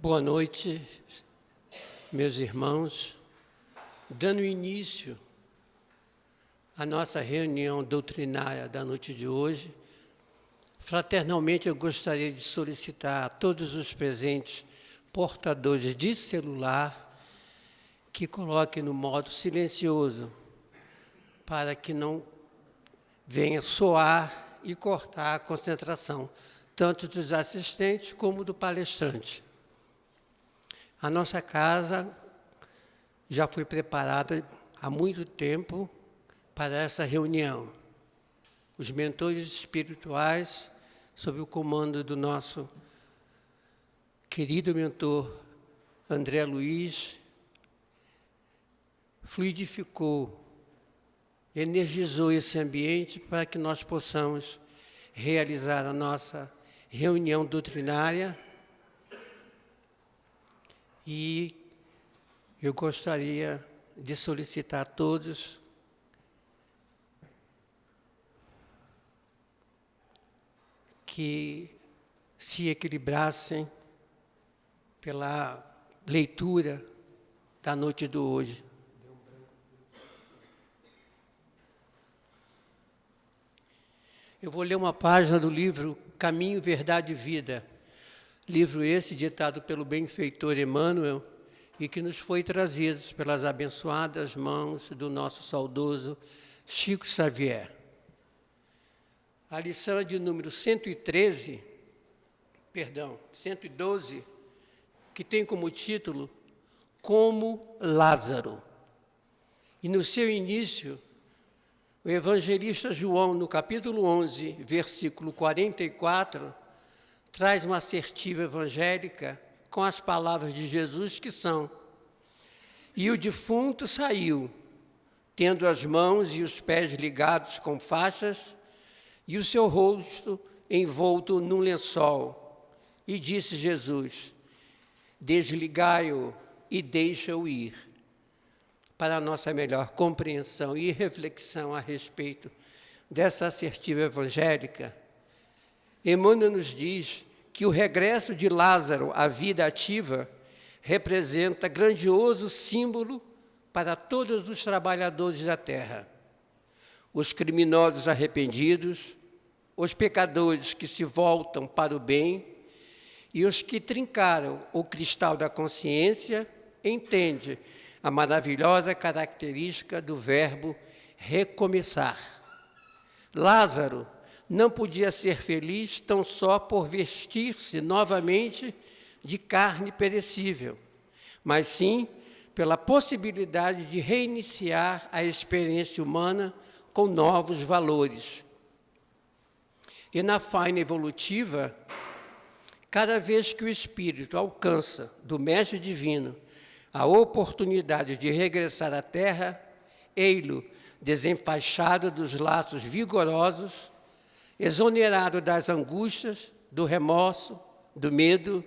Boa noite, meus irmãos. Dando início à nossa reunião doutrinária da noite de hoje, fraternalmente eu gostaria de solicitar a todos os presentes portadores de celular que coloquem no modo silencioso, para que não venha soar e cortar a concentração, tanto dos assistentes como do palestrante. A nossa casa já foi preparada há muito tempo para essa reunião. Os mentores espirituais, sob o comando do nosso querido mentor André Luiz, fluidificou, energizou esse ambiente para que nós possamos realizar a nossa reunião doutrinária. E eu gostaria de solicitar a todos que se equilibrassem pela leitura da noite de hoje. Eu vou ler uma página do livro Caminho, Verdade e Vida. Livro esse ditado pelo benfeitor Emmanuel e que nos foi trazido pelas abençoadas mãos do nosso saudoso Chico Xavier. A lição é de número 112, que tem como título Como Lázaro. E no seu início, o evangelista João, no capítulo 11, versículo 44, traz uma assertiva evangélica com as palavras de Jesus que são: e o defunto saiu, tendo as mãos e os pés ligados com faixas e o seu rosto envolto num lençol. E disse Jesus: desligai-o e deixa-o ir. Para a nossa melhor compreensão e reflexão a respeito dessa assertiva evangélica, Emmanuel nos diz que o regresso de Lázaro à vida ativa representa grandioso símbolo para todos os trabalhadores da terra. Os criminosos arrependidos, os pecadores que se voltam para o bem e os que trincaram o cristal da consciência entendem a maravilhosa característica do verbo recomeçar. Lázaro não podia ser feliz tão só por vestir-se novamente de carne perecível, mas sim pela possibilidade de reiniciar a experiência humana com novos valores. E na faina evolutiva, cada vez que o espírito alcança do Mestre Divino a oportunidade de regressar à Terra, ei-lo desenfaixado dos laços vigorosos, exonerado das angústias, do remorso, do medo,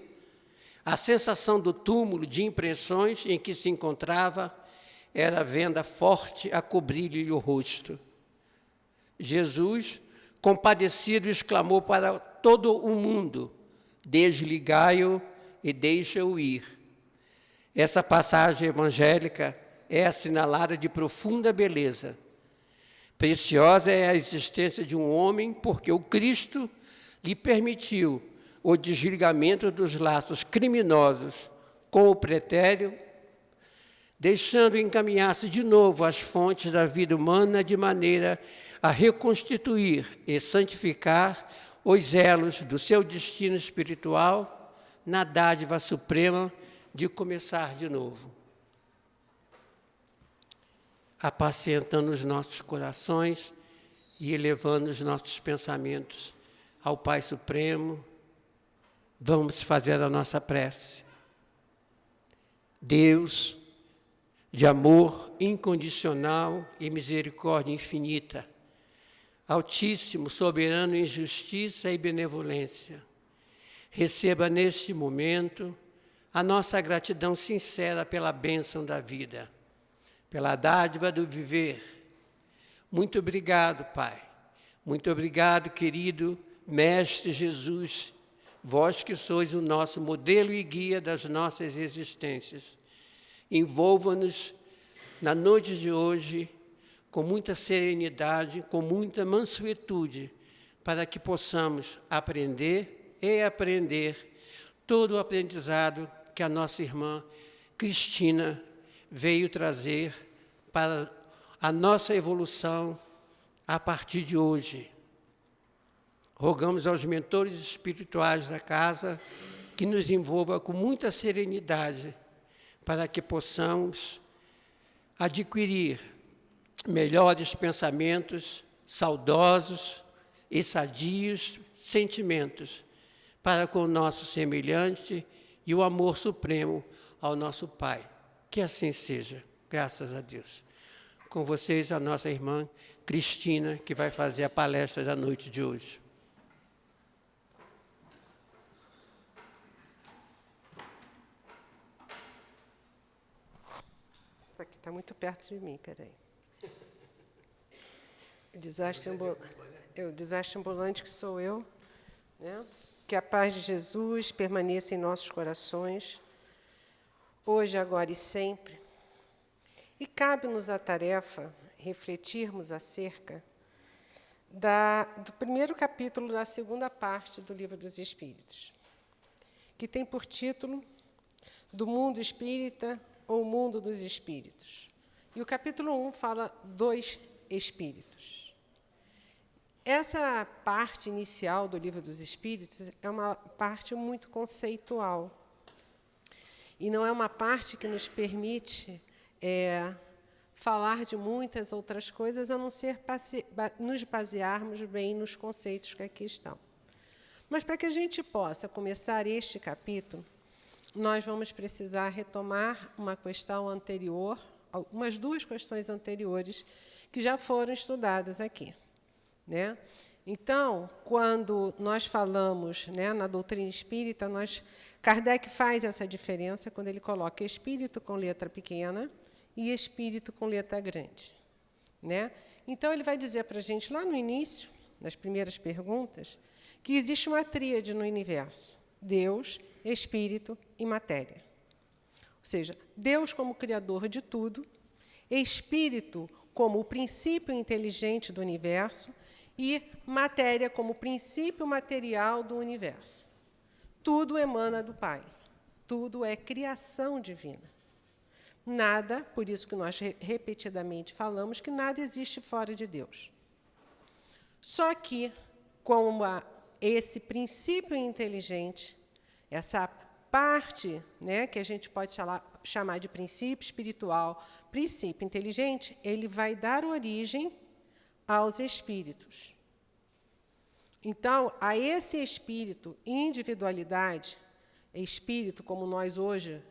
a sensação do túmulo de impressões em que se encontrava era venda forte a cobrir-lhe o rosto. Jesus, compadecido, exclamou para todo o mundo: desligai-o e deixa-o ir. Essa passagem evangélica é assinalada de profunda beleza. Preciosa é a existência de um homem, porque o Cristo lhe permitiu o desligamento dos laços criminosos com o pretérito, deixando encaminhar-se de novo às fontes da vida humana de maneira a reconstituir e santificar os elos do seu destino espiritual na dádiva suprema de começar de novo. Apacentando os nossos corações e elevando os nossos pensamentos ao Pai Supremo, vamos fazer a nossa prece. Deus, de amor incondicional e misericórdia infinita, Altíssimo, soberano em justiça e benevolência, receba neste momento a nossa gratidão sincera pela bênção da vida, pela dádiva do viver. Muito obrigado, Pai. Muito obrigado, querido Mestre Jesus, vós que sois o nosso modelo e guia das nossas existências. Envolva-nos na noite de hoje com muita serenidade, com muita mansuetude, para que possamos aprender e aprender todo o aprendizado que a nossa irmã Cristina veio trazer para a nossa evolução a partir de hoje. Rogamos aos mentores espirituais da casa que nos envolva com muita serenidade para que possamos adquirir melhores pensamentos, saudosos e sadios sentimentos para com o nosso semelhante e o amor supremo ao nosso Pai. Que assim seja, graças a Deus. Com vocês, a nossa irmã Cristina, que vai fazer a palestra da noite de hoje. Isso aqui está muito perto de mim, peraí. O desastre ambulante que sou eu, né? Que a paz de Jesus permaneça em nossos corações, hoje, agora e sempre. E cabe-nos a tarefa refletirmos acerca do primeiro capítulo da segunda parte do Livro dos Espíritos, que tem por título Do Mundo Espírita ou Mundo dos Espíritos. E o capítulo 1 fala dos espíritos. Essa parte inicial do Livro dos Espíritos é uma parte muito conceitual. E não é uma parte que nos permite falar de muitas outras coisas, a não ser nos basearmos bem nos conceitos que aqui estão. Mas, para que a gente possa começar este capítulo, nós vamos precisar retomar uma questão anterior, umas duas questões anteriores que já foram estudadas aqui, né? Então, quando nós falamos, né, na doutrina espírita, Kardec faz essa diferença quando ele coloca espírito com letra pequena e espírito com letra grande, né? Então, ele vai dizer para a gente, lá no início, nas primeiras perguntas, que existe uma tríade no universo: Deus, Espírito e matéria. Ou seja, Deus como criador de tudo, Espírito como o princípio inteligente do universo e matéria como o princípio material do universo. Tudo emana do Pai. Tudo é criação divina. Nada, por isso que nós repetidamente falamos, que nada existe fora de Deus. Só que, como esse princípio inteligente, essa parte, né, que a gente pode chamar de princípio espiritual, princípio inteligente, ele vai dar origem aos espíritos. Então, a esse espírito, individualidade, espírito, como nós hoje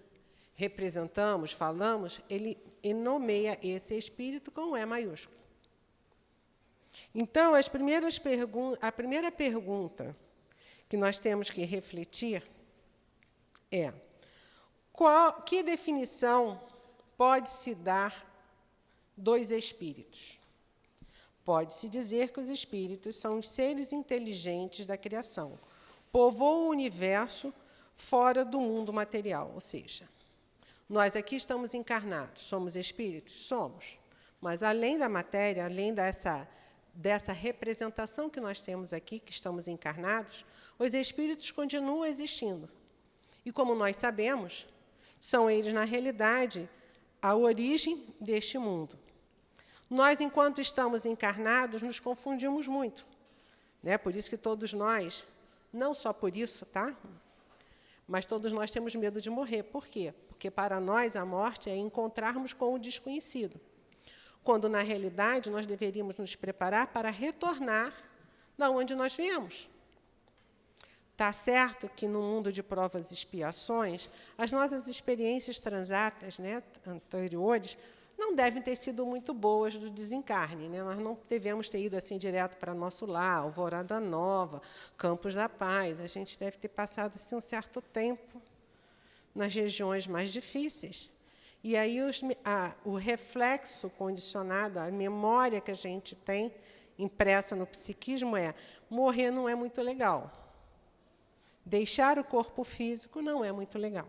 representamos, falamos, ele nomeia esse espírito com E maiúsculo. Então, a primeira pergunta que nós temos que refletir é: que definição pode-se dar dos espíritos? Pode-se dizer que os espíritos são os seres inteligentes da criação, povoam o universo fora do mundo material, ou seja, nós aqui estamos encarnados, somos espíritos? Somos. Mas, além da matéria, além dessa representação que nós temos aqui, que estamos encarnados, os espíritos continuam existindo. E, como nós sabemos, são eles, na realidade, a origem deste mundo. Nós, enquanto estamos encarnados, nos confundimos muito, né? Por isso que todos nós, não só por isso, tá? Mas todos nós temos medo de morrer. Por quê? Porque, para nós, a morte é encontrarmos com o desconhecido, quando, na realidade, nós deveríamos nos preparar para retornar da onde nós viemos. Está certo que, no mundo de provas e expiações, as nossas experiências transatas, né, anteriores, não devem ter sido muito boas do desencarne, né? Nós não devemos ter ido assim direto para nosso lar, Alvorada Nova, Campos da Paz. A gente deve ter passado assim, um certo tempo nas regiões mais difíceis. E aí o reflexo condicionado, a memória que a gente tem impressa no psiquismo é: morrer não é muito legal. Deixar o corpo físico não é muito legal.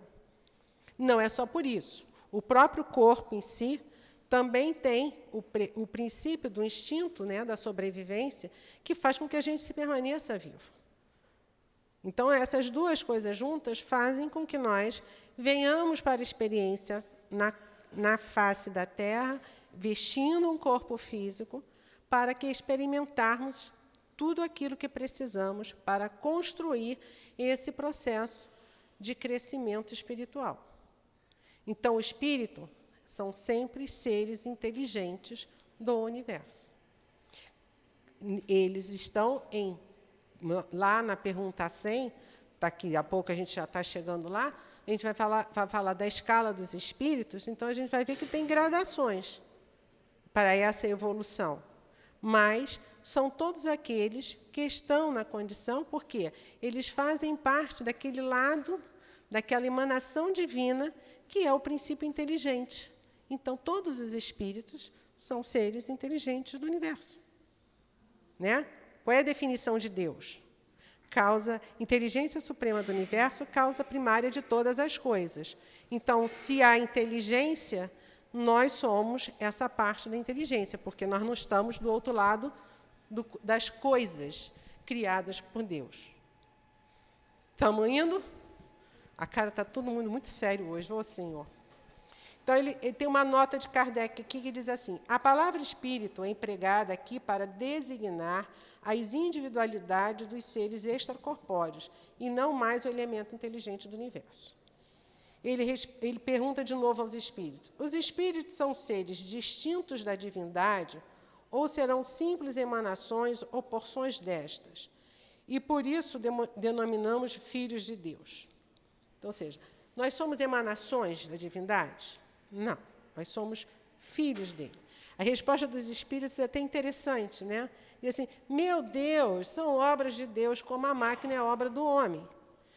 Não é só por isso. O próprio corpo em si também tem o princípio do instinto, né, da sobrevivência, que faz com que a gente se permaneça vivo. Então, essas duas coisas juntas fazem com que nós venhamos para a experiência na face da Terra, vestindo um corpo físico, para que experimentarmos tudo aquilo que precisamos para construir esse processo de crescimento espiritual. Então, o espírito são sempre seres inteligentes do universo. Eles estão lá na pergunta 100, daqui a pouco a gente já está chegando lá, a gente vai falar da escala dos espíritos, então a gente vai ver que tem gradações para essa evolução. Mas são todos aqueles que estão na condição, porque eles fazem parte daquele lado, daquela emanação divina, que é o princípio inteligente. Então, todos os espíritos são seres inteligentes do universo. Né? Qual é a definição de Deus? Inteligência suprema do universo, causa primária de todas as coisas. Então, se há inteligência, nós somos essa parte da inteligência, porque nós não estamos do outro lado das coisas criadas por Deus. Estamos indo? A cara está todo mundo muito sério hoje, vou assim, ó. Então, ele tem uma nota de Kardec aqui que diz assim: a palavra espírito é empregada aqui para designar as individualidades dos seres extracorpóreos e não mais o elemento inteligente do universo. Ele pergunta de novo aos espíritos: os espíritos são seres distintos da divindade ou serão simples emanações ou porções destas? E, por isso, denominamos filhos de Deus. Então, ou seja, nós somos emanações da divindade? Não, nós somos filhos dele. A resposta dos espíritos é até interessante, né? E assim, meu Deus, são obras de Deus, como a máquina é obra do homem.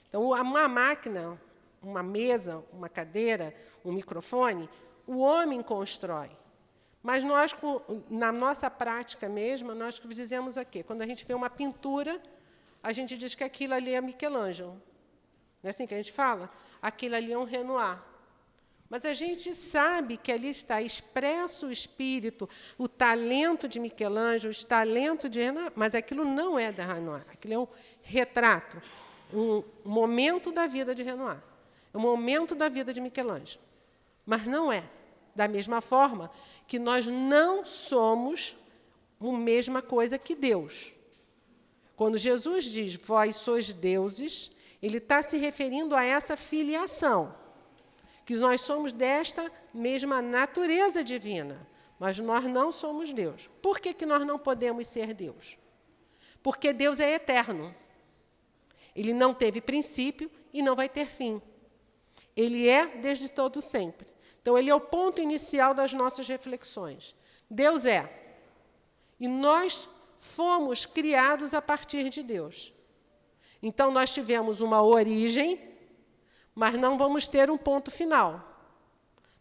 Então, uma máquina, uma mesa, uma cadeira, um microfone, o homem constrói. Mas nós, na nossa prática mesmo, nós dizemos o quê? Quando a gente vê uma pintura, a gente diz que aquilo ali é Michelangelo. Não é assim que a gente fala? Aquilo ali é um Renoir. Mas a gente sabe que ali está expresso o espírito, o talento de Michelangelo, o talento de Renoir, mas aquilo não é da Renoir, aquilo é um retrato, um momento da vida de Renoir, um momento da vida de Michelangelo. Mas não é. Da mesma forma que nós não somos a mesma coisa que Deus. Quando Jesus diz, vós sois deuses, ele está se referindo a essa filiação, que nós somos desta mesma natureza divina, mas nós não somos Deus. Por que nós não podemos ser Deus? Porque Deus é eterno. Ele não teve princípio e não vai ter fim. Ele é desde todo sempre. Então, ele é o ponto inicial das nossas reflexões. Deus é. E nós fomos criados a partir de Deus. Então, nós tivemos uma origem, mas não vamos ter um ponto final.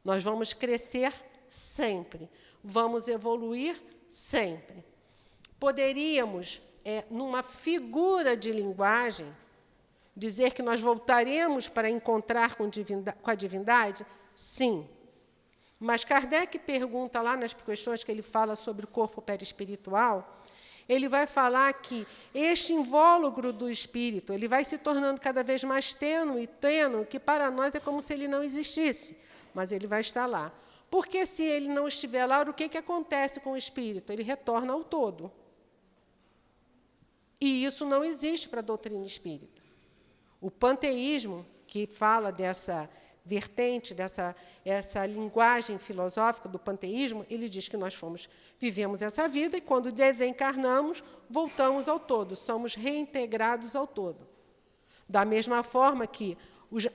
Nós vamos crescer sempre. Vamos evoluir sempre. Poderíamos, numa figura de linguagem, dizer que nós voltaremos para encontrar com a divindade? Sim. Mas Kardec pergunta lá nas questões que ele fala sobre o corpo perispiritual, ele vai falar que este invólucro do espírito ele vai se tornando cada vez mais tênue, que para nós é como se ele não existisse, mas ele vai estar lá. Porque se ele não estiver lá, o que acontece com o espírito? Ele retorna ao todo. E isso não existe para a doutrina espírita. O panteísmo, que fala dessa vertente, essa linguagem filosófica do panteísmo, ele diz que nós vivemos essa vida e, quando desencarnamos, voltamos ao todo, somos reintegrados ao todo. Da mesma forma que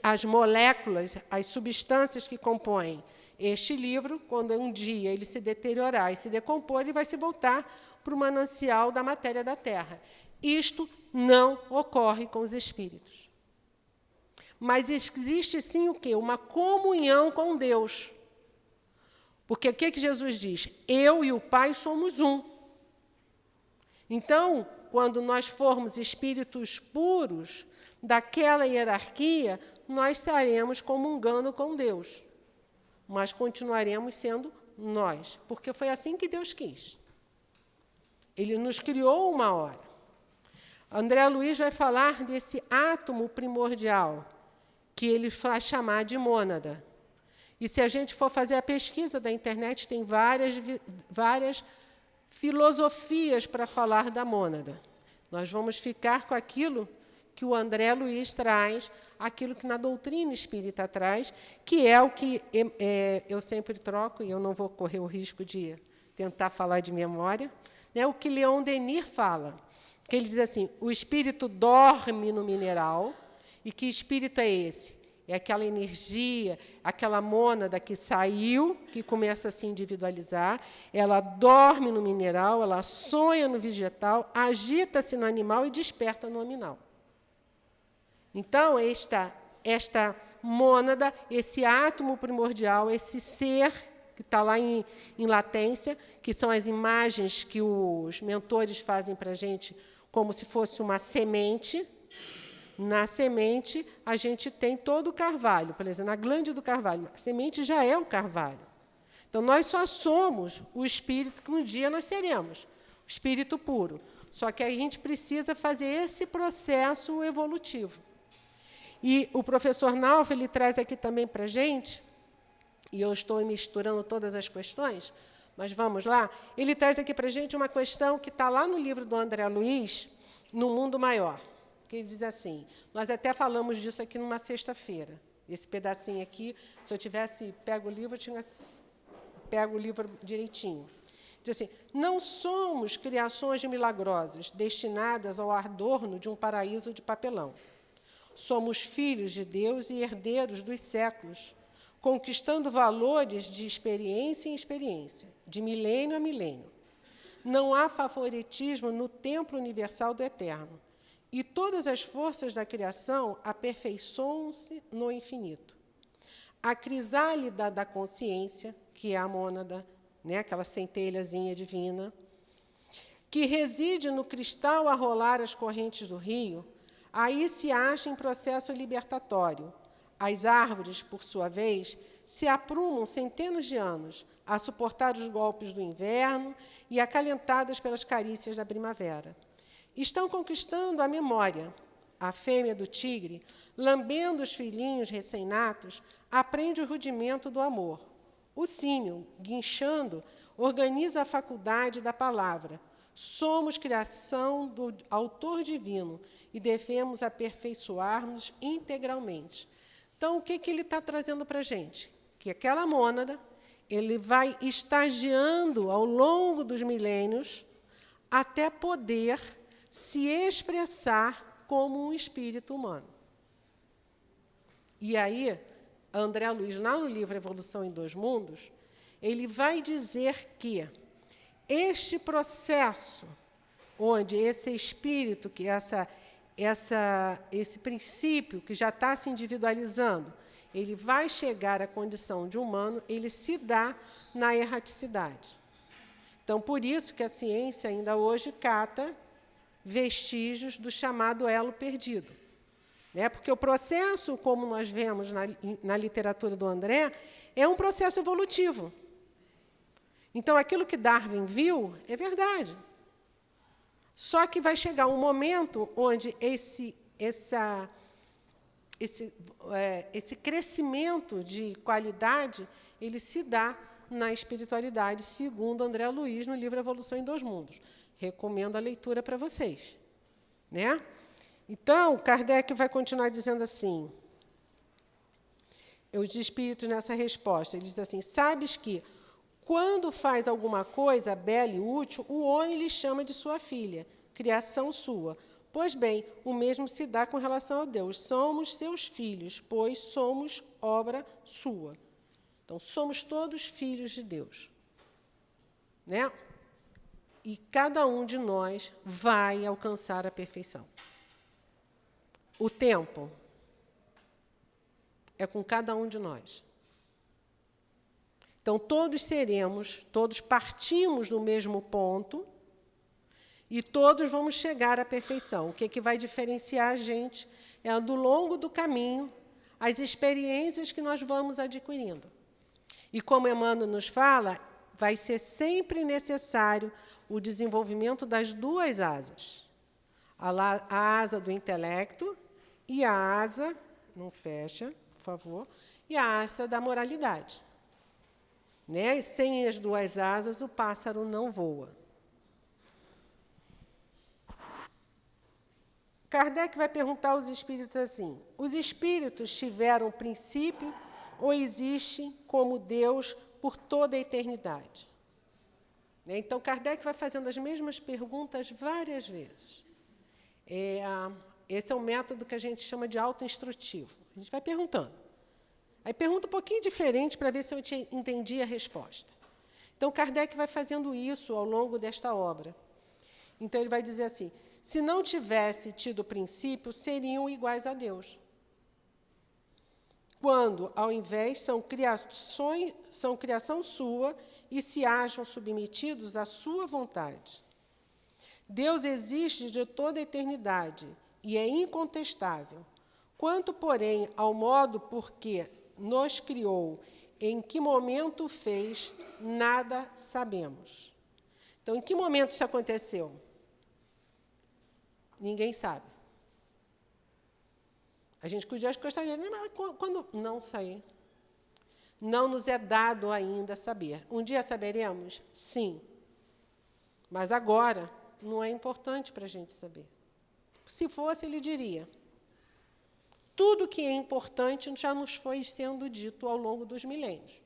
as moléculas, as substâncias que compõem este livro, quando um dia ele se deteriorar e se decompor, ele vai se voltar para o manancial da matéria da Terra. Isto não ocorre com os espíritos. Mas existe, sim, o quê? Uma comunhão com Deus. Porque o que Jesus diz? Eu e o Pai somos um. Então, quando nós formos espíritos puros, daquela hierarquia, nós estaremos comungando com Deus, mas continuaremos sendo nós, porque foi assim que Deus quis. Ele nos criou uma hora. André Luiz vai falar desse átomo primordial, que ele faz chamar de mônada. E se a gente for fazer a pesquisa da internet, tem várias filosofias para falar da mônada. Nós vamos ficar com aquilo que o André Luiz traz, aquilo que na doutrina espírita traz, que é o que eu sempre troco, e eu não vou correr o risco de tentar falar de memória, né, o que Leon Denis fala, que ele diz assim, o espírito dorme no mineral, e que espírito é esse? É aquela energia, aquela mônada que saiu, que começa a se individualizar, ela dorme no mineral, ela sonha no vegetal, agita-se no animal e desperta no aminal. Então, esta mônada, esse átomo primordial, esse ser que está lá em latência, que são as imagens que os mentores fazem para a gente, como se fosse uma semente. Na semente, a gente tem todo o carvalho, por exemplo, na glândula do carvalho. A semente já é o carvalho. Então, nós só somos o espírito que um dia nós seremos, o espírito puro. Só que a gente precisa fazer esse processo evolutivo. E o professor Nauf, ele traz aqui também para a gente, e eu estou misturando todas as questões, mas vamos lá, ele traz aqui para a gente uma questão que está lá no livro do André Luiz, No Mundo Maior, que ele diz assim, nós até falamos disso aqui numa sexta-feira, esse pedacinho aqui, se eu tivesse pego o livro, eu tinha pego o livro direitinho. Diz assim, não somos criações milagrosas, destinadas ao adorno de um paraíso de papelão. Somos filhos de Deus e herdeiros dos séculos, conquistando valores de experiência em experiência, de milênio a milênio. Não há favoritismo no templo universal do eterno, e todas as forças da criação aperfeiçoam-se no infinito. A crisálida da consciência, que é a mônada, né, aquela centelhazinha divina, que reside no cristal a rolar as correntes do rio, aí se acha em processo libertatório. As árvores, por sua vez, se aprumam centenas de anos a suportar os golpes do inverno e acalentadas pelas carícias da primavera. Estão conquistando a memória. A fêmea do tigre, lambendo os filhinhos recém-natos, aprende o rudimento do amor. O símil, guinchando, organiza a faculdade da palavra. Somos criação do autor divino e devemos aperfeiçoar-nos integralmente. Então, o que ele está trazendo para a gente? Que aquela mônada, ele vai estagiando ao longo dos milênios até poder se expressar como um espírito humano. E aí, André Luiz, lá no livro Evolução em Dois Mundos, ele vai dizer que este processo, onde esse espírito, que esse princípio que já está se individualizando, ele vai chegar à condição de humano, ele se dá na erraticidade. Então, por isso que a ciência ainda hoje cata vestígios do chamado elo perdido. Né? Porque o processo, como nós vemos na literatura do André, é um processo evolutivo. Então, aquilo que Darwin viu é verdade. Só que vai chegar um momento onde esse crescimento de qualidade ele se dá na espiritualidade, segundo André Luiz, no livro Evolução em Dois Mundos. Recomendo a leitura para vocês. Né? Então, Kardec vai continuar dizendo assim, os espíritos nessa resposta, ele diz assim, sabes que, quando faz alguma coisa bela e útil, o homem lhe chama de sua filha, criação sua. Pois bem, o mesmo se dá com relação a Deus. Somos seus filhos, pois somos obra sua. Então, somos todos filhos de Deus. Né? E cada um de nós vai alcançar a perfeição. O tempo é com cada um de nós. Então, todos partimos do mesmo ponto e todos vamos chegar à perfeição. O que vai diferenciar a gente é ao longo do caminho, as experiências que nós vamos adquirindo. E como Emmanuel nos fala, vai ser sempre necessário o desenvolvimento das duas asas. A asa do intelecto e a asa, não fecha, por favor, e a asa da moralidade. Né? Sem as duas asas, o pássaro não voa. Kardec vai perguntar aos espíritos assim: os espíritos tiveram princípio ou existem como Deus por toda a eternidade? Então, Kardec vai fazendo as mesmas perguntas várias vezes. Esse é um método que a gente chama de autoinstrutivo. A gente vai perguntando. Aí pergunta um pouquinho diferente para ver se eu entendi a resposta. Então, Kardec vai fazendo isso ao longo desta obra. Então, ele vai dizer assim: se não tivesse tido princípio, seriam iguais a Deus. Quando, ao invés, são criação sua e se acham submetidos à sua vontade. Deus existe de toda a eternidade e é incontestável. Quanto, porém, ao modo por que nos criou, em que momento fez, nada sabemos. Então, em que momento isso aconteceu? Ninguém sabe. A gente gostaria, mas quando não sair, não nos é dado ainda saber. Um dia saberemos? Sim. Mas agora não é importante para a gente saber. Se fosse, ele diria. Tudo que é importante já nos foi sendo dito ao longo dos milênios.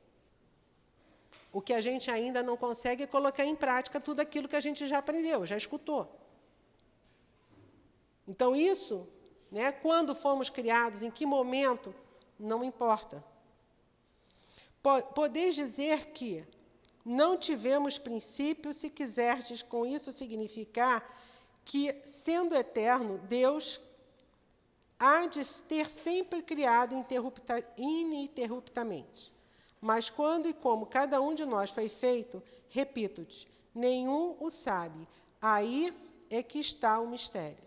O que a gente ainda não consegue é colocar em prática tudo aquilo que a gente já aprendeu, já escutou. Então, isso, né, quando fomos criados, em que momento, não importa. Podeis dizer que não tivemos princípio, se quiserdes com isso significar que, sendo eterno, Deus há de ter sempre criado ininterruptamente. Mas quando e como cada um de nós foi feito, repito-te, nenhum o sabe. Aí é que está o mistério.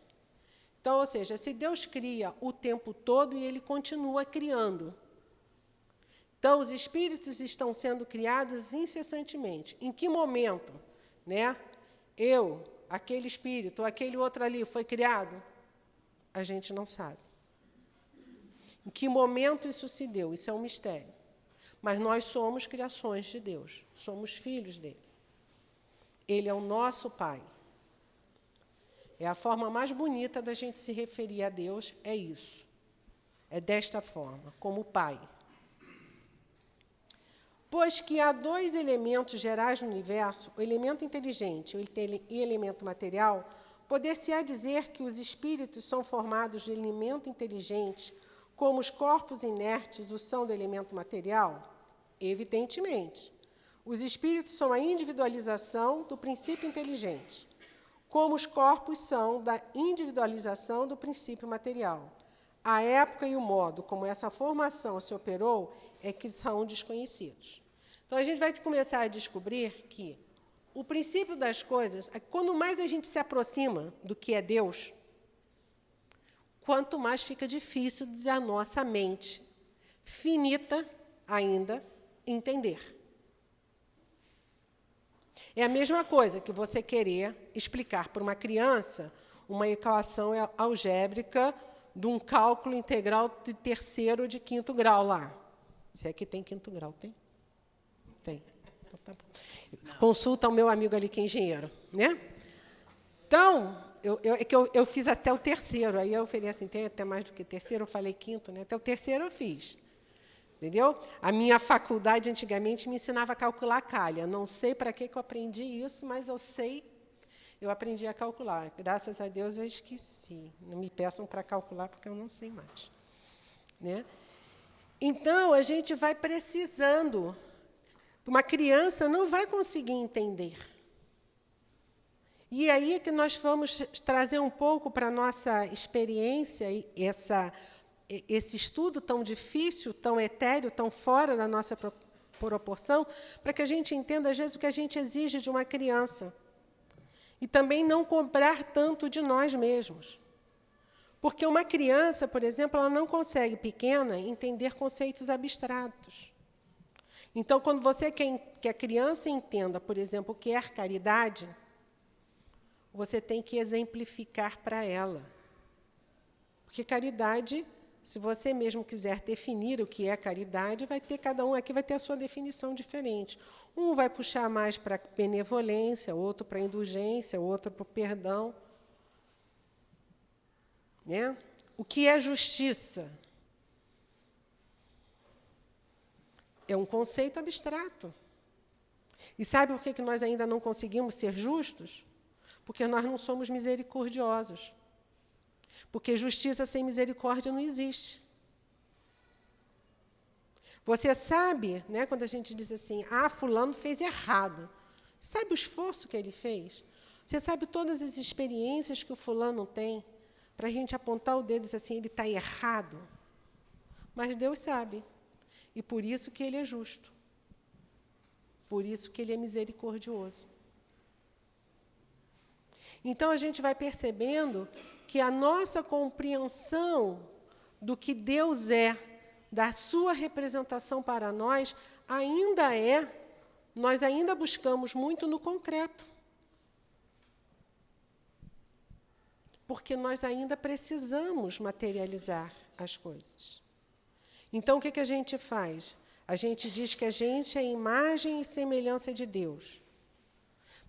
Então, ou seja, se Deus cria o tempo todo e Ele continua criando. Então, os espíritos estão sendo criados incessantemente. Em que momento, né, aquele espírito, aquele outro ali foi criado? A gente não sabe. Em que momento isso se deu? Isso é um mistério. Mas nós somos criações de Deus, somos filhos dele. Ele é o nosso Pai. É a forma mais bonita da gente se referir a Deus, é isso. É desta forma, como Pai. Pois que há dois elementos gerais no universo, o elemento inteligente e o elemento material, poder-se-á dizer que os espíritos são formados de elemento inteligente, como os corpos inertes o são do elemento material? Evidentemente. Os espíritos são a individualização do princípio inteligente, como os corpos são da individualização do princípio material. A época e o modo como essa formação se operou é que são desconhecidos. Então, a gente vai começar a descobrir que o princípio das coisas, quando mais a gente se aproxima do que é Deus, quanto mais fica difícil da nossa mente, finita ainda, entender. É a mesma coisa que você querer explicar para uma criança uma equação algébrica de um cálculo integral de terceiro ou de quinto grau lá. Se é que tem quinto grau, tem? Tem. Então, tá bom. Consulta o meu amigo ali que é engenheiro. Né? Então, eu fiz até o terceiro. Aí eu falei assim, tem até mais do que terceiro? Eu falei quinto, né? Até o terceiro eu fiz. Entendeu? A minha faculdade, antigamente, me ensinava a calcular a calha. Não sei para que eu aprendi isso, mas eu aprendi a calcular. Graças a Deus, eu esqueci. Não me peçam para calcular, porque eu não sei mais. Né? Então, a gente vai precisando. Uma criança não vai conseguir entender. E aí é que nós vamos trazer um pouco para a nossa experiência, esse estudo tão difícil, tão etéreo, tão fora da nossa proporção, para que a gente entenda, às vezes, o que a gente exige de uma criança. E também não cobrar tanto de nós mesmos. Porque uma criança, por exemplo, ela não consegue, pequena, entender conceitos abstratos. Então, quando você quer que a criança entenda, por exemplo, o que é caridade, você tem que exemplificar para ela. Porque caridade, se você mesmo quiser definir o que é caridade, vai ter, cada um aqui vai ter a sua definição diferente. Um vai puxar mais para a benevolência, outro para a indulgência, outro para o perdão. Né? O que é justiça? É um conceito abstrato. E sabe por que nós ainda não conseguimos ser justos? Porque nós não somos misericordiosos. Porque justiça sem misericórdia não existe. Você sabe, né, quando a gente diz assim, fulano fez errado. Você sabe o esforço que ele fez? Você sabe todas as experiências que o fulano tem para a gente apontar o dedo e dizer assim, ele está errado? Mas Deus sabe. E por isso que ele é justo. Por isso que ele é misericordioso. Então, a gente vai percebendo que a nossa compreensão do que Deus é, da sua representação para nós, nós ainda buscamos muito no concreto. Porque nós ainda precisamos materializar as coisas. Então, o que a gente faz? A gente diz que a gente é imagem e semelhança de Deus.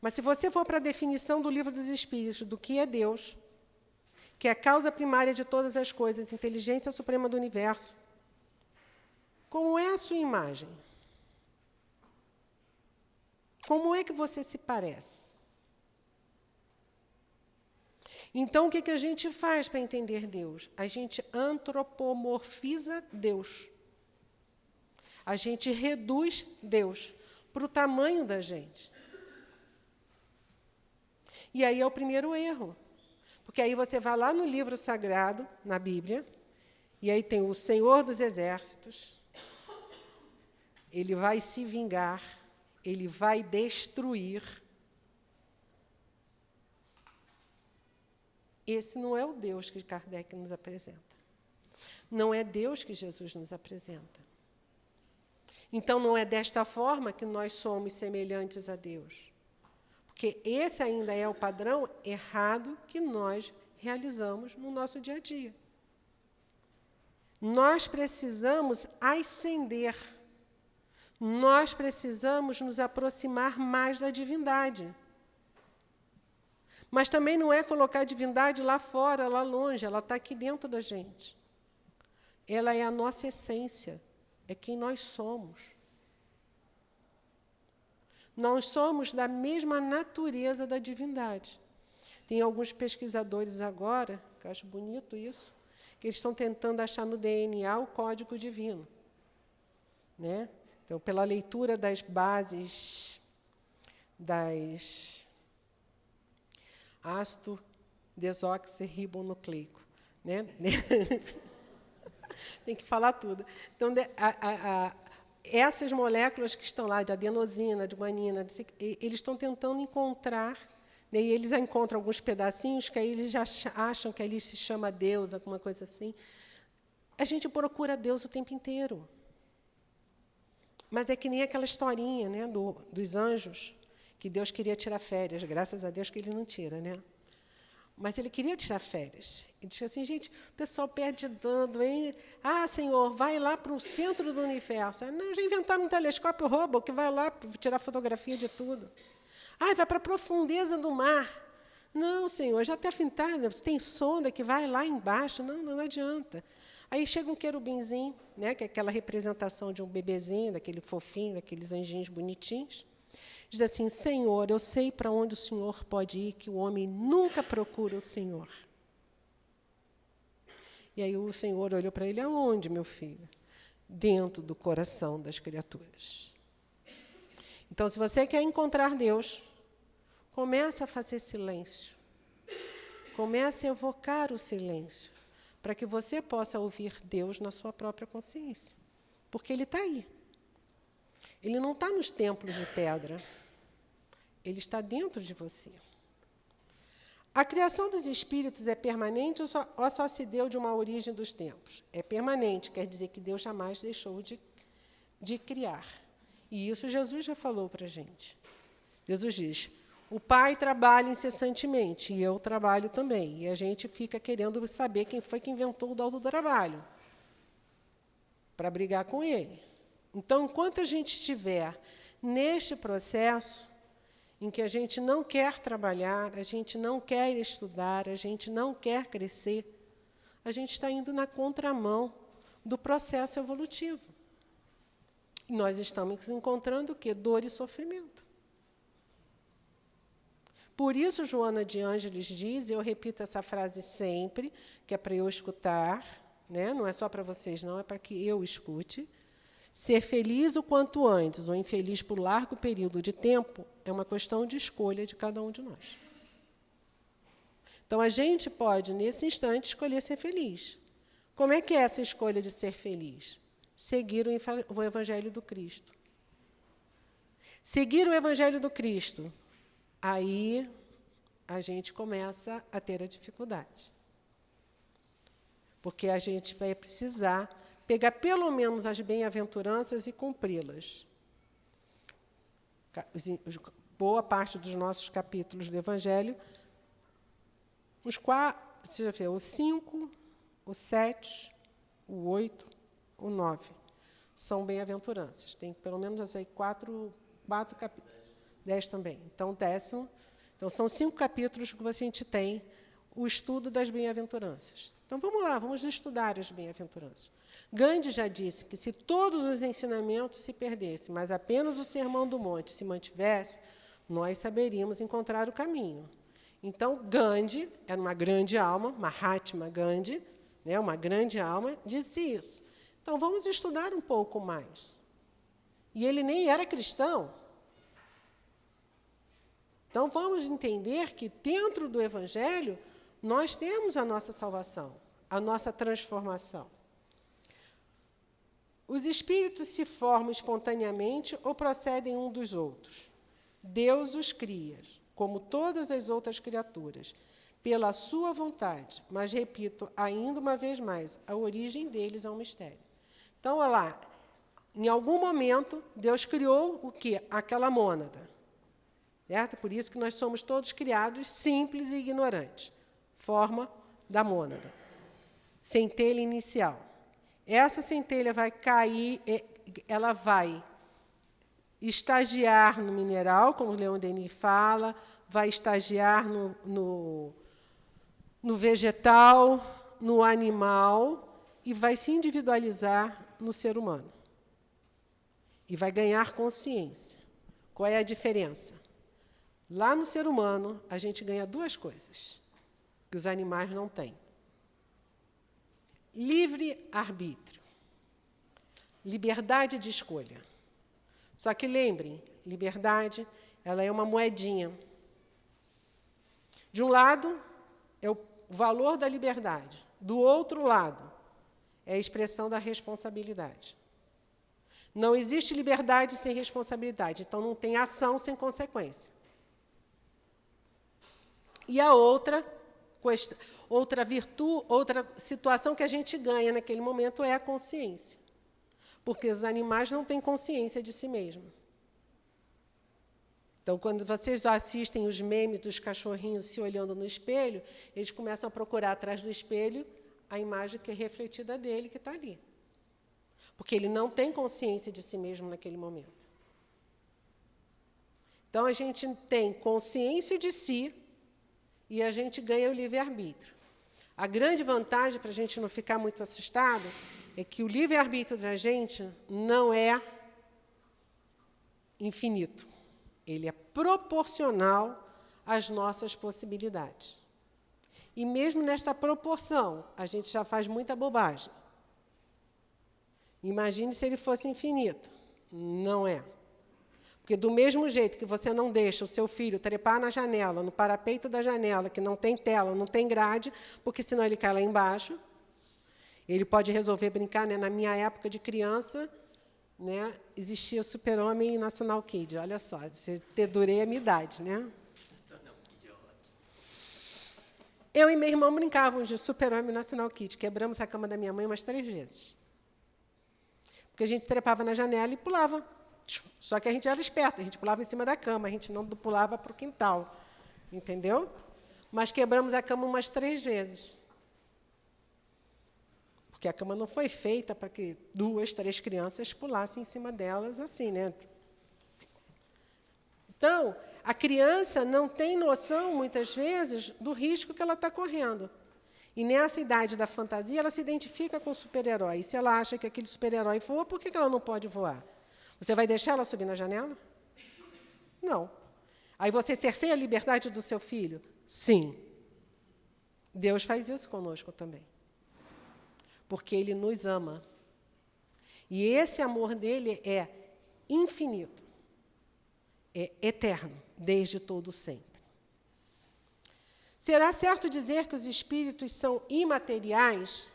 Mas, se você for para a definição do Livro dos Espíritos, do que é Deus, que é a causa primária de todas as coisas, inteligência suprema do universo, como é a sua imagem? Como é que você se parece? Então, o que a gente faz para entender Deus? A gente antropomorfiza Deus. A gente reduz Deus para o tamanho da gente. E aí é o primeiro erro. Porque aí você vai lá no livro sagrado, na Bíblia, e aí tem o Senhor dos Exércitos, ele vai se vingar, ele vai destruir. Esse não é o Deus que Kardec nos apresenta. Não é Deus que Jesus nos apresenta. Então, não é desta forma que nós somos semelhantes a Deus. Porque esse ainda é o padrão errado que nós realizamos no nosso dia a dia. Nós precisamos ascender. Nós precisamos nos aproximar mais da divindade. Mas também não é colocar a divindade lá fora, lá longe, ela está aqui dentro da gente. Ela é a nossa essência, é quem nós somos. Nós somos da mesma natureza da divindade. Tem alguns pesquisadores agora, que eu acho bonito isso, que eles estão tentando achar no DNA o código divino. Né? Então, pela leitura das bases das ácido desoxirribonucleico. Né? Tem que falar tudo. Então, essas moléculas que estão lá, de adenosina, de guanina, eles estão tentando encontrar, né, e eles encontram alguns pedacinhos que aí eles já acham que ali se chama Deus, alguma coisa assim. A gente procura Deus o tempo inteiro. Mas é que nem aquela historinha, né, dos anjos, que Deus queria tirar férias, graças a Deus que ele não tira, né? Mas ele queria tirar férias. Ele disse assim, gente, o pessoal perde dando, hein? Senhor, vai lá para o centro do universo. Não, já inventaram um telescópio Hubble que vai lá tirar fotografia de tudo. Vai para a profundeza do mar. Não, Senhor, já até fintaram, tem sonda que vai lá embaixo. Não adianta. Aí chega um querubinzinho, né, que é aquela representação de um bebezinho, daquele fofinho, daqueles anjinhos bonitinhos. Diz assim, Senhor, eu sei para onde o Senhor pode ir, que o homem nunca procura o Senhor. E aí o Senhor olhou para ele, aonde, meu filho? Dentro do coração das criaturas. Então, se você quer encontrar Deus, comece a fazer silêncio. Comece a evocar o silêncio, para que você possa ouvir Deus na sua própria consciência. Porque Ele está aí. Ele não está nos templos de pedra. Ele está dentro de você. A criação dos espíritos é permanente ou só se deu de uma origem dos tempos? É permanente, quer dizer que Deus jamais deixou de criar. E isso Jesus já falou para a gente. Jesus diz, o Pai trabalha incessantemente, e eu trabalho também. E a gente fica querendo saber quem foi que inventou o dom do trabalho, para brigar com ele. Então, enquanto a gente estiver neste processo, em que a gente não quer trabalhar, a gente não quer estudar, a gente não quer crescer, a gente está indo na contramão do processo evolutivo. E nós estamos encontrando o quê? Dor e sofrimento. Por isso, Joana de Ângeles diz, e eu repito essa frase sempre, que é para eu escutar, né? Não é só para vocês, não, é para que eu escute. Ser feliz o quanto antes ou infeliz por largo período de tempo é uma questão de escolha de cada um de nós. Então, a gente pode, nesse instante, escolher ser feliz. Como é que é essa escolha de ser feliz? Seguir o Evangelho do Cristo. Seguir o Evangelho do Cristo. Aí, a gente começa a ter a dificuldade. Porque a gente vai precisar pegar pelo menos as bem-aventuranças e cumpri-las. Boa parte dos nossos capítulos do Evangelho, o 5, o 7, o 8, o 9, são bem-aventuranças. Tem pelo menos aí 4 capítulos. 10 também. Então, 10º. Então, são 5 capítulos que a gente tem o estudo das bem-aventuranças. Então, vamos lá, vamos estudar as bem-aventuranças. Gandhi já disse que se todos os ensinamentos se perdessem, mas apenas o Sermão do Monte se mantivesse, nós saberíamos encontrar o caminho. Então, Gandhi era uma grande alma, Mahatma Gandhi, né, uma grande alma, disse isso. Então, vamos estudar um pouco mais. E ele nem era cristão. Então, vamos entender que, dentro do Evangelho, nós temos a nossa salvação, a nossa transformação. Os espíritos se formam espontaneamente ou procedem um dos outros? Deus os cria, como todas as outras criaturas, pela sua vontade. Mas, repito, ainda uma vez mais, a origem deles é um mistério. Então, olha lá, em algum momento, Deus criou o quê? Aquela mônada. Certo? Por isso que nós somos todos criados simples e ignorantes. Forma da mônada. Centelha inicial. Essa centelha vai cair, ela vai estagiar no mineral, como o Leon Denis fala, vai estagiar no vegetal, no animal, e vai se individualizar no ser humano. E vai ganhar consciência. Qual é a diferença? Lá no ser humano, a gente ganha 2 coisas que os animais não têm. Livre-arbítrio. Liberdade de escolha. Só que, lembrem, liberdade ela é uma moedinha. De um lado, é o valor da liberdade. Do outro lado, é a expressão da responsabilidade. Não existe liberdade sem responsabilidade, então não tem ação sem consequência. E a outra virtude, outra situação que a gente ganha naquele momento é a consciência. Porque os animais não têm consciência de si mesmos. Então, quando vocês assistem os memes dos cachorrinhos se olhando no espelho, eles começam a procurar atrás do espelho a imagem que é refletida dele, que está ali. Porque ele não tem consciência de si mesmo naquele momento. Então, a gente tem consciência de si e a gente ganha o livre-arbítrio. A grande vantagem, para a gente não ficar muito assustado, é que o livre-arbítrio da gente não é infinito. Ele é proporcional às nossas possibilidades. E, mesmo nesta proporção, a gente já faz muita bobagem. Imagine se ele fosse infinito. Não é. Porque, do mesmo jeito que você não deixa o seu filho trepar na janela, no parapeito da janela, que não tem tela, não tem grade, porque senão ele cai lá embaixo, ele pode resolver brincar, né? Na minha época de criança, né, existia o Super-Homem e National Kid. Olha só, você dedurei a minha idade, né? Eu e meu irmão brincávamos de Super-Homem National Kid. Quebramos a cama da minha mãe umas 3 vezes. Porque a gente trepava na janela e pulava. Só que a gente era esperto, a gente pulava em cima da cama, a gente não pulava para o quintal. Entendeu? Mas quebramos a cama umas 3 vezes. Porque a cama não foi feita para que 2, 3 crianças pulassem em cima delas assim, né? Então, a criança não tem noção, muitas vezes, do risco que ela está correndo. E, nessa idade da fantasia, ela se identifica com o super-herói. E, se ela acha que aquele super-herói voa, por que ela não pode voar? Você vai deixar ela subir na janela? Não. Aí você cerceia a liberdade do seu filho? Sim. Deus faz isso conosco também. Porque Ele nos ama. E esse amor dele é infinito. É eterno, desde todo sempre. Será certo dizer que os espíritos são imateriais?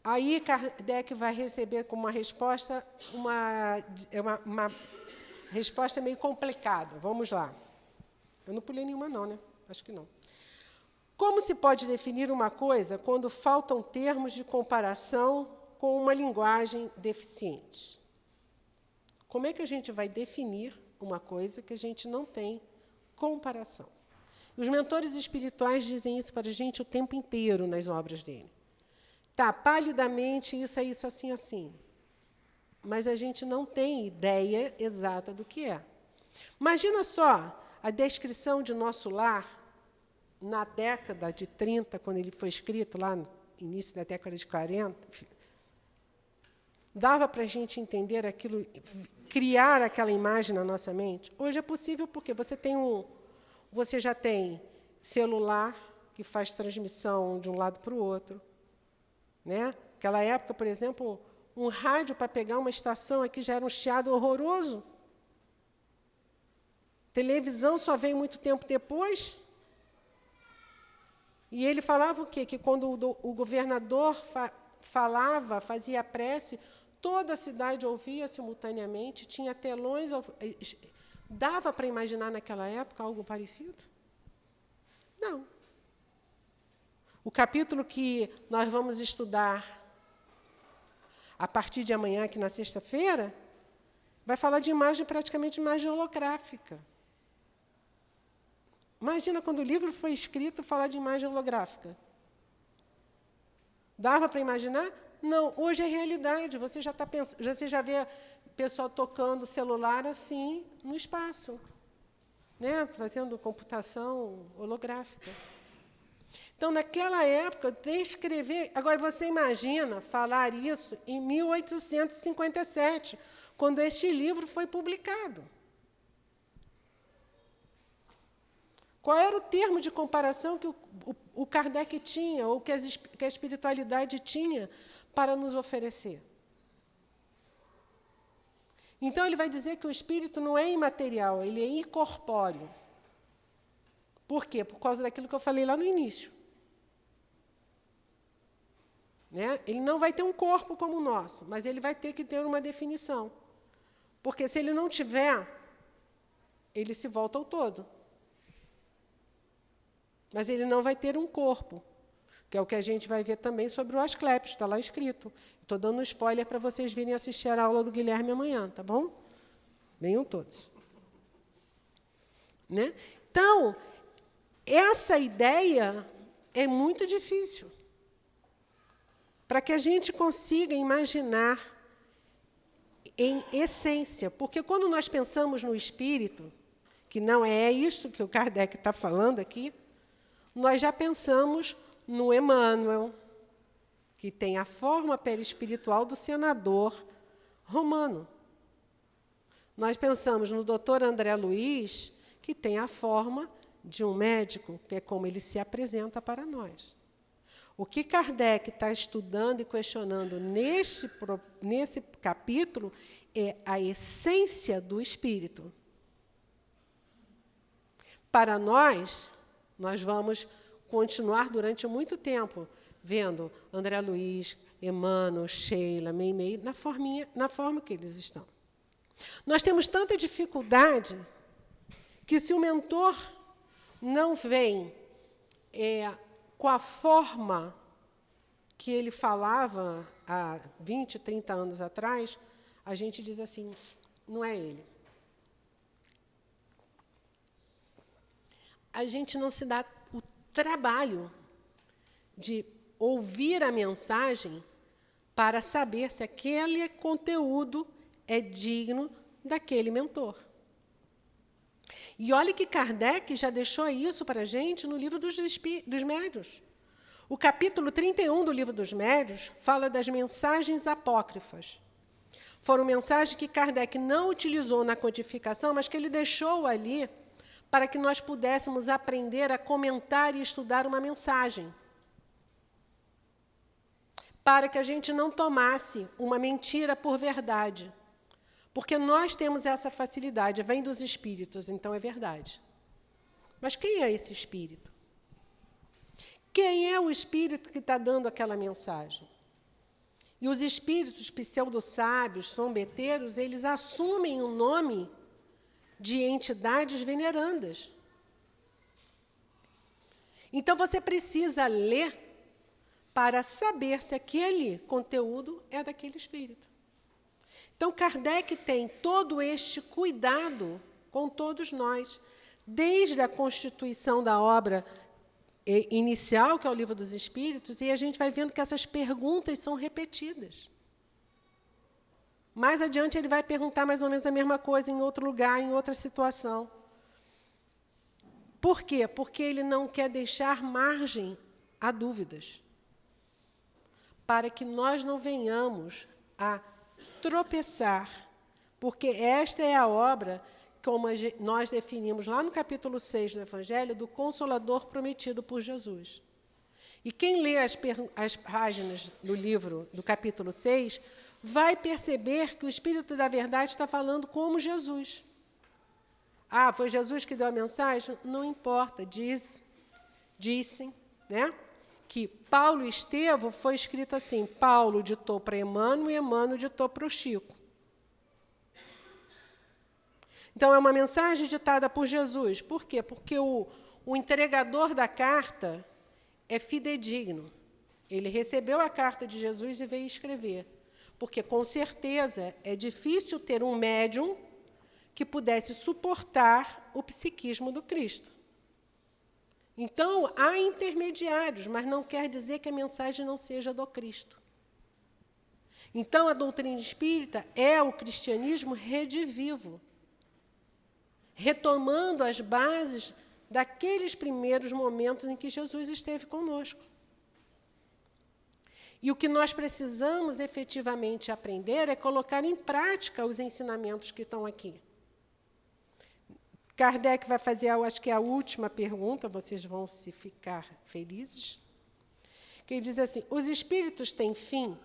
Aí Kardec vai receber como uma resposta, uma resposta meio complicada. Vamos lá. Eu não pulei nenhuma, não, né? Acho que não. Como se pode definir uma coisa quando faltam termos de comparação com uma linguagem deficiente? Como é que a gente vai definir uma coisa que a gente não tem comparação? Os mentores espirituais dizem isso para a gente o tempo inteiro nas obras dele. Tá, palidamente, isso é isso, assim, assim. Mas a gente não tem ideia exata do que é. Imagina só a descrição de nosso lar na década de 30, quando ele foi escrito, lá no início da década de 40. Dava para a gente entender aquilo, criar aquela imagem na nossa mente? Hoje é possível porque você já tem celular que faz transmissão de um lado para o outro. Né? Naquela época, por exemplo, um rádio para pegar uma estação aqui já era um chiado horroroso. Televisão só veio muito tempo depois. E ele falava o quê? Que quando o governador falava, fazia prece, toda a cidade ouvia simultaneamente, tinha telões. Dava para imaginar naquela época algo parecido? Não. O capítulo que nós vamos estudar a partir de amanhã, aqui na sexta-feira, vai falar de imagem, praticamente imagem holográfica. Imagina quando o livro foi escrito falar de imagem holográfica. Dava para imaginar? Não, hoje é realidade. Você já está pensando, você já vê o pessoal tocando celular assim no espaço, né? Fazendo computação holográfica. Então, naquela época, descrever... Agora, você imagina falar isso em 1857, quando este livro foi publicado. Qual era o termo de comparação que o Kardec tinha, ou que a espiritualidade tinha, para nos oferecer? Então, ele vai dizer que o espírito não é imaterial, ele é incorpóreo. Por quê? Por causa daquilo que eu falei lá no início. Né? Ele não vai ter um corpo como o nosso, mas ele vai ter que ter uma definição. Porque, se ele não tiver, ele se volta ao todo. Mas ele não vai ter um corpo, que é o que a gente vai ver também sobre o Asclepios, está lá escrito. Estou dando um spoiler para vocês virem assistir a aula do Guilherme amanhã, tá bom? Venham todos. Né? Então, essa ideia é muito difícil. Para que a gente consiga imaginar em essência, porque quando nós pensamos no espírito, que não é isso que o Kardec está falando aqui, nós já pensamos no Emmanuel, que tem a forma perispiritual do senador romano. Nós pensamos no Dr. André Luiz, que tem a forma de um médico, que é como ele se apresenta para nós. O que Kardec está estudando e questionando nesse capítulo é a essência do espírito. Para nós vamos continuar durante muito tempo vendo André Luiz, Emmanuel, Sheila, Meimei, na forma que eles estão. Nós temos tanta dificuldade que, se o mentor não vem com a forma que ele falava há 20, 30 anos atrás, a gente diz assim, não é ele. A gente não se dá o trabalho de ouvir a mensagem para saber se aquele conteúdo é digno daquele mentor. E olha que Kardec já deixou isso para a gente no livro dos Médiuns. O capítulo 31 do livro dos Médiuns fala das mensagens apócrifas. Foram mensagens que Kardec não utilizou na codificação, mas que ele deixou ali para que nós pudéssemos aprender a comentar e estudar uma mensagem. Para que a gente não tomasse uma mentira por verdade. Porque nós temos essa facilidade, vem dos espíritos, então é verdade. Mas quem é esse espírito? Quem é o espírito que está dando aquela mensagem? E os espíritos pseudo-sábios, sombeteiros, eles assumem o nome de entidades venerandas. Então, você precisa ler para saber se aquele conteúdo é daquele espírito. Então, Kardec tem todo este cuidado com todos nós, desde a constituição da obra inicial, que é o Livro dos Espíritos, e a gente vai vendo que essas perguntas são repetidas. Mais adiante, ele vai perguntar mais ou menos a mesma coisa em outro lugar, em outra situação. Por quê? Porque ele não quer deixar margem a dúvidas, para que nós não venhamos a tropeçar, porque esta é a obra, como nós definimos lá no capítulo 6 do Evangelho, do Consolador prometido por Jesus. E quem lê as páginas do livro, do capítulo 6, vai perceber que o Espírito da Verdade está falando como Jesus. Ah, foi Jesus que deu a mensagem? Não importa, disse, né? Que Paulo e Estevão foi escrito assim, Paulo ditou para Emmanuel e Emmanuel ditou para o Chico. Então, é uma mensagem ditada por Jesus. Por quê? Porque o entregador da carta é fidedigno. Ele recebeu a carta de Jesus e veio escrever. Porque, com certeza, é difícil ter um médium que pudesse suportar o psiquismo do Cristo. Então, há intermediários, mas não quer dizer que a mensagem não seja do Cristo. Então, a doutrina espírita é o cristianismo redivivo, retomando as bases daqueles primeiros momentos em que Jesus esteve conosco. E o que nós precisamos efetivamente aprender é colocar em prática os ensinamentos que estão aqui. Kardec vai fazer, eu acho que é a última pergunta, vocês vão se ficar felizes, que ele diz assim, os espíritos têm fim?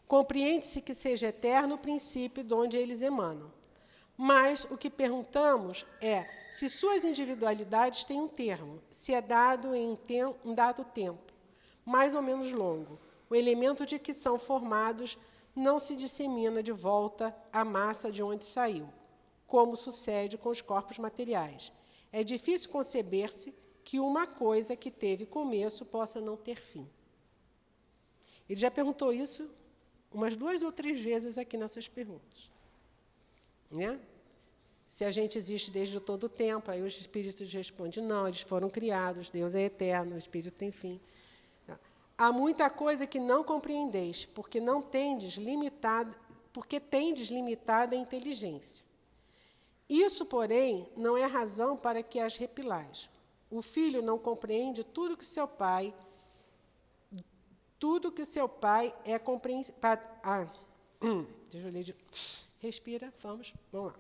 Compreende-se que seja eterno o princípio de onde eles emanam. Mas o que perguntamos é se suas individualidades têm um termo, se é dado em um dado tempo, mais ou menos longo. O elemento de que são formados não se dissemina de volta à massa de onde saiu, como sucede com os corpos materiais. É difícil conceber-se que uma coisa que teve começo possa não ter fim. Ele já perguntou isso umas 2 ou 3 vezes aqui nessas perguntas. Né? Se a gente existe desde todo o tempo, aí os espíritos respondem, não, eles foram criados, Deus é eterno, o espírito tem fim. Há muita coisa que não compreendeis, porque tendes limitada a inteligência. Isso, porém, não é razão para que as repilais. O filho não compreende tudo que seu pai é compreensível. Deixa eu ler. Respira, vamos lá.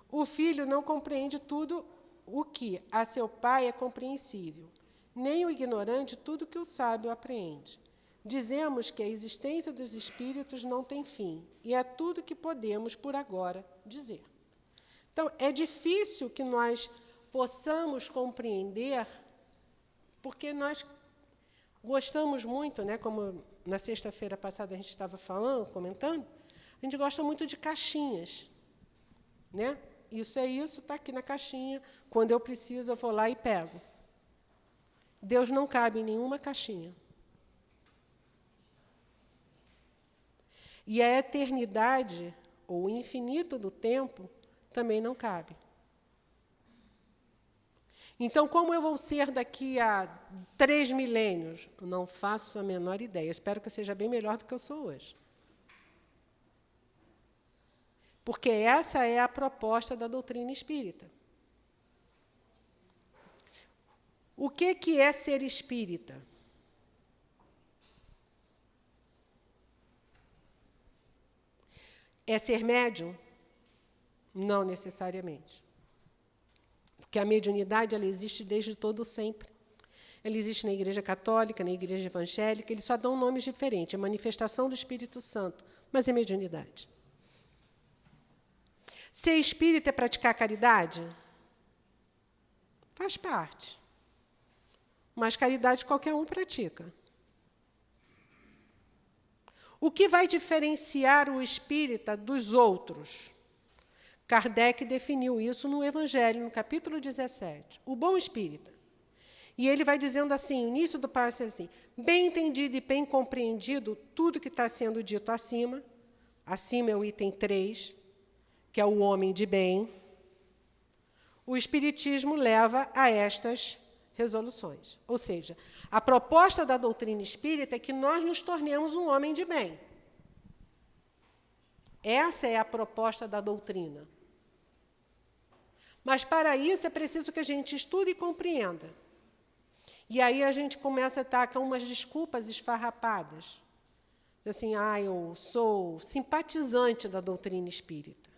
O filho não compreende tudo o que a seu pai é compreensível, nem o ignorante tudo que o sábio apreende. Dizemos que a existência dos espíritos não tem fim, e é tudo que podemos, por agora, dizer. Então, é difícil que nós possamos compreender, porque nós gostamos muito, né, como na sexta-feira passada a gente estava comentando, a gente gosta muito de caixinhas. Né? Isso é isso, está aqui na caixinha, quando eu preciso eu vou lá e pego. Deus não cabe em nenhuma caixinha. E a eternidade, ou o infinito do tempo, também não cabe. Então, como eu vou ser daqui a 3 milênios? Não faço a menor ideia. Espero que eu seja bem melhor do que eu sou hoje. Porque essa é a proposta da doutrina espírita. O que é ser espírita? É ser médium? Não necessariamente. Porque a mediunidade ela existe desde todo sempre. Ela existe na Igreja Católica, na Igreja Evangélica, eles só dão nomes diferentes. É manifestação do Espírito Santo, mas é mediunidade. Ser espírita é praticar caridade? Faz parte. Mas caridade qualquer um pratica. O que vai diferenciar o espírita dos outros? Kardec definiu isso no Evangelho, no capítulo 17. O bom espírita. E ele vai dizendo assim, o início do parágrafo é assim, bem entendido e bem compreendido tudo que está sendo dito acima. Acima é o item 3, que é o homem de bem. O Espiritismo leva a estas resoluções. Ou seja, a proposta da doutrina espírita é que nós nos tornemos um homem de bem. Essa é a proposta da doutrina. Mas, para isso, é preciso que a gente estude e compreenda. E aí a gente começa a estar com umas desculpas esfarrapadas. Assim, eu sou simpatizante da doutrina espírita.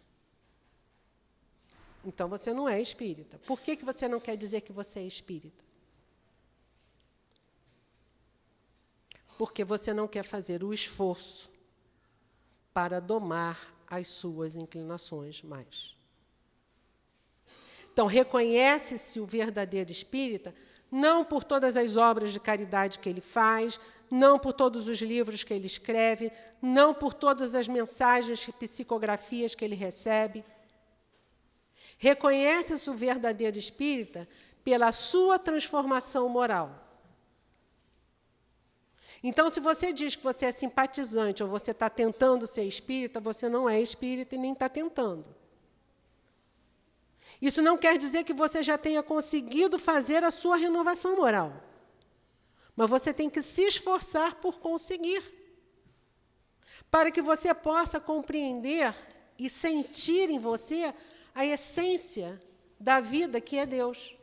Então, você não é espírita. Por que você não quer dizer que você é espírita? Porque você não quer fazer o esforço para domar as suas inclinações mais. Então, reconhece-se o verdadeiro espírita não por todas as obras de caridade que ele faz, não por todos os livros que ele escreve, não por todas as mensagens e psicografias que ele recebe. Reconhece-se o verdadeiro espírita pela sua transformação moral. Então, se você diz que você é simpatizante ou você está tentando ser espírita, você não é espírita e nem está tentando. Isso não quer dizer que você já tenha conseguido fazer a sua renovação moral. Mas você tem que se esforçar por conseguir. Para que você possa compreender e sentir em você a essência da vida que é Deus.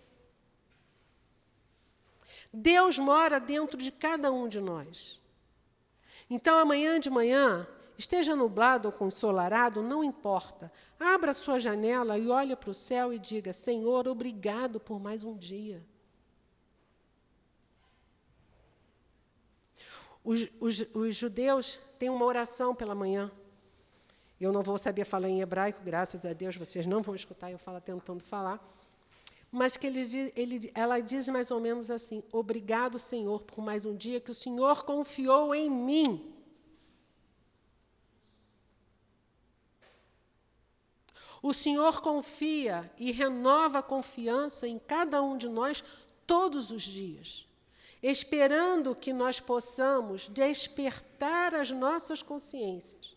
Deus mora dentro de cada um de nós. Então, amanhã de manhã, esteja nublado ou ensolarado, não importa. Abra a sua janela e olhe para o céu e diga, Senhor, obrigado por mais um dia. Os judeus têm uma oração pela manhã. Eu não vou saber falar em hebraico, graças a Deus, vocês não vão escutar eu tentando falar. Mas que ela diz mais ou menos assim, obrigado, Senhor, por mais um dia que o Senhor confiou em mim. O Senhor confia e renova a confiança em cada um de nós todos os dias, esperando que nós possamos despertar as nossas consciências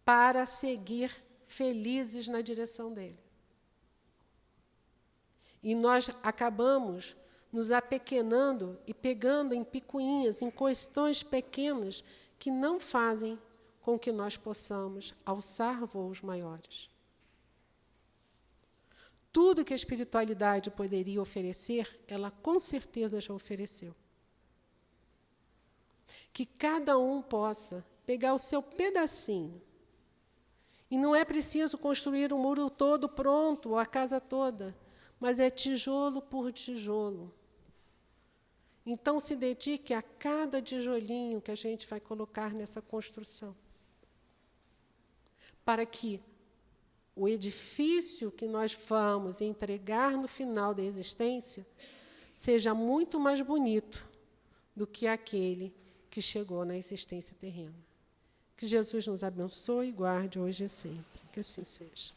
para seguir felizes na direção dele. E nós acabamos nos apequenando e pegando em picuinhas, em questões pequenas que não fazem com que nós possamos alçar voos maiores. Tudo que a espiritualidade poderia oferecer, ela com certeza já ofereceu. Que cada um possa pegar o seu pedacinho. E não é preciso construir um muro todo pronto, ou a casa toda, mas é tijolo por tijolo. Então, se dedique a cada tijolinho que a gente vai colocar nessa construção, para que o edifício que nós vamos entregar no final da existência seja muito mais bonito do que aquele que chegou na existência terrena. Que Jesus nos abençoe e guarde hoje e sempre. Que assim seja.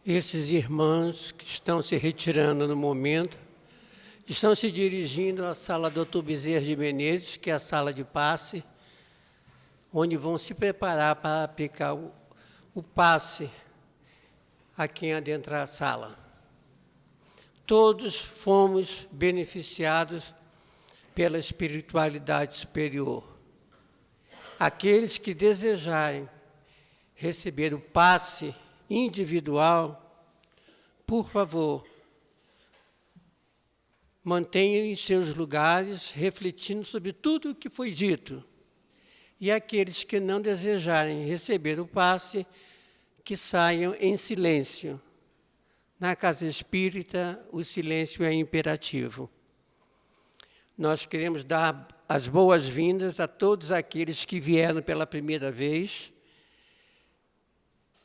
Esses irmãos que estão se retirando no momento, estão se dirigindo à sala Dr. Bezerra de Menezes, que é a sala de passe, onde vão se preparar para aplicar o passe a quem adentrar a sala. Todos fomos beneficiados pela espiritualidade superior. Aqueles que desejarem receber o passe individual, por favor, mantenham em seus lugares, refletindo sobre tudo o que foi dito. E aqueles que não desejarem receber o passe, que saiam em silêncio. Na casa espírita, o silêncio é imperativo. Nós queremos dar as boas-vindas a todos aqueles que vieram pela primeira vez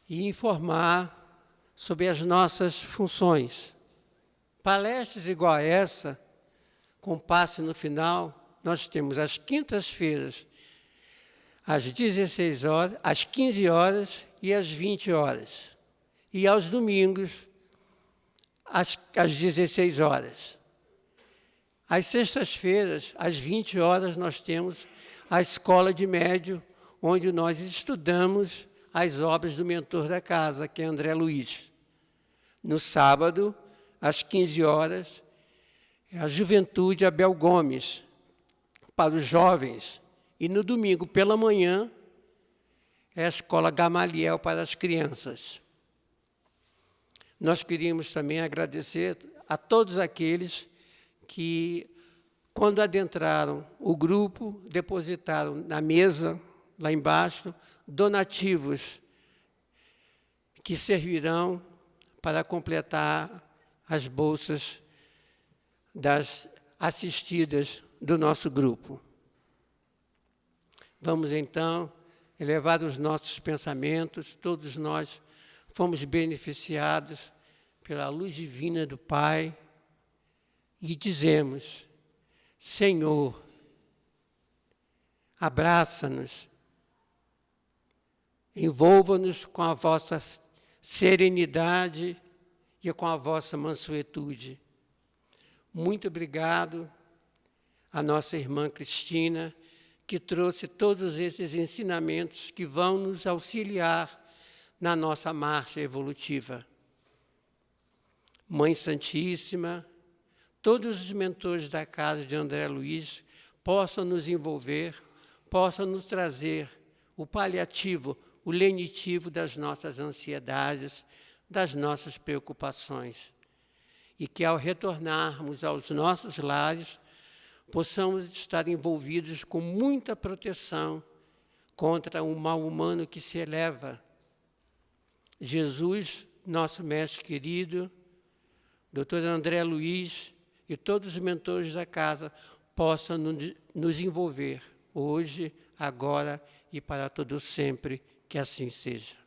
e informar sobre as nossas funções. Palestras igual a essa, com passe no final, nós temos às quintas-feiras, às 16 horas, às 15 horas e às 20 horas. E aos domingos, às 16 horas. Às sextas-feiras, às 20 horas, nós temos a escola de médio, onde nós estudamos as obras do mentor da casa, que é André Luiz. No sábado, às 15 horas, é a Juventude Abel Gomes, para os jovens. E no domingo, pela manhã, é a escola Gamaliel para as crianças. Nós queríamos também agradecer a todos aqueles que, quando adentraram o grupo, depositaram na mesa, lá embaixo, donativos que servirão para completar as bolsas das assistidas do nosso grupo. Vamos, então, elevar os nossos pensamentos, todos nós fomos beneficiados pela luz divina do Pai e dizemos: Senhor, abraça-nos, envolva-nos com a vossa serenidade e com a vossa mansuetude. Muito obrigado à nossa irmã Cristina, que trouxe todos esses ensinamentos que vão nos auxiliar na nossa marcha evolutiva. Mãe Santíssima, todos os mentores da casa de André Luiz possam nos envolver, possam nos trazer o paliativo, o lenitivo das nossas ansiedades, das nossas preocupações. E que, ao retornarmos aos nossos lares, possamos estar envolvidos com muita proteção contra o mal humano que se eleva. Jesus, nosso mestre querido, Dr. André Luiz e todos os mentores da casa possam nos envolver hoje, agora e para todo sempre, que assim seja.